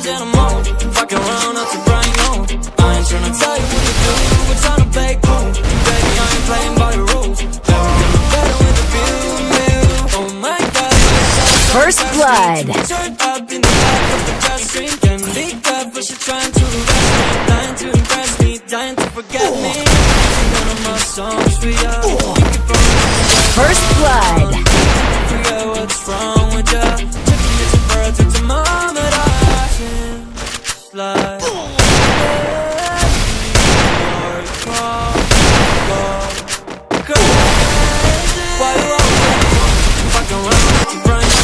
always in a mode, fucking around up to Brian on. I ain't tryna tell you what to do, we're tryna play cool. Baby, I ain't playing by the rules. Everything look better with the view. Oh my God, First blood. Turned up in the back of the gas stream. Can't be good, but she's trying to arrest me. Dying to impress me, dying to forget me. One of my songs for you. First blood. Forget what's wrong with ya. Taking you to birth, took to mom and I can't slide.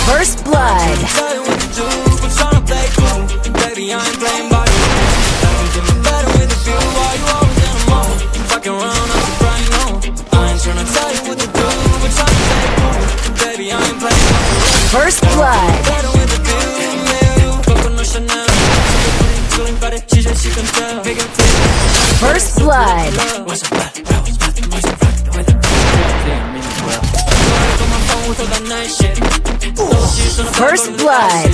First blood. Tell you what to do, but tryna play cool. Baby, I ain't playing by the rules. Everything look better with the view. Why you always in a mode? Fucking around up to Brian on. I ain't tryna tell you what to do, but tryna play cool. Baby, I ain't playing by the rules. First blood. Better with the view. Poco no Chanel. Feeling better, she said she can tell. Big and fit. First blood. What's up, bad? What's up, bad? The way that on my phone with all that nice shit. First blood.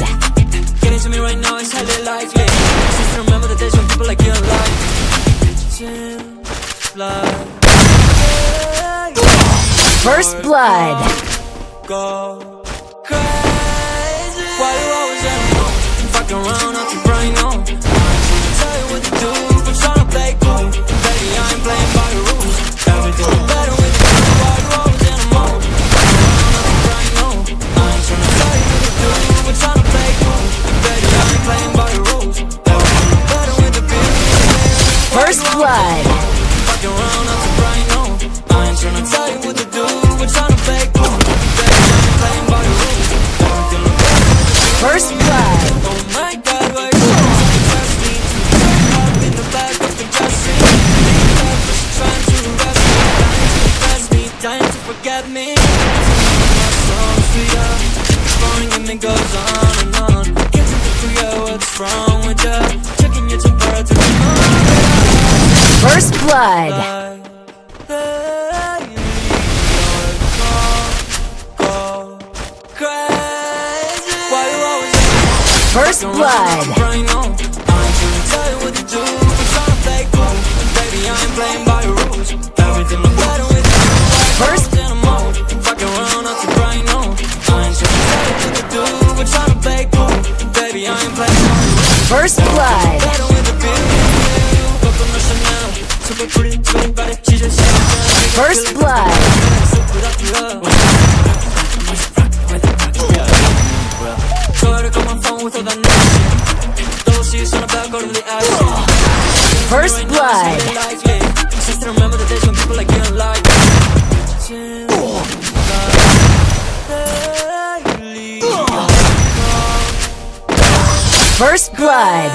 Getting to me right now is highly likely. Just remember the days when people like you like First blood. Go crazy. Why you always in a mode? Fucking around up to Brian on. I ain't tell you what to do, but tryna play cool. Baby, I ain't playing by the rules. Everything look better with you. Why you always in a mode? Fucking around up to Brian on. I ain't tryna tell you what to do, but tryna play cool. Baby, I ain't playing by the rules. Everything look better with the view. First blood. Fucking around up to Brian on. I ain't tryna tell you what to do, but tryna play cool. Baby, I ain't playing by the rules. Everything look better with the view. First blood. Oh my God, why you trust me? Up in the back of the gas stream. Trying to arrest me, dying to impress me, dying to forget me. My songs for you, boring and it goes on and on. Can't seem to figure what's wrong with ya. Checking your temperature, First blood. Go crazy. Why you always First blood. I ain't tryna tell you what to do, but tryna play cool. Baby, I ain't playing by the rules. Everything look better with you. First in a mode, fucking around up to Brian on. I ain't tryna tell you what to do, but tryna play cool. Baby, I ain't playing by the rules. First blood. Better with the view. Poco no Chanel. Super pretty, feeling better, she just First blood. First blood. Just remember the days when people like you like First blood.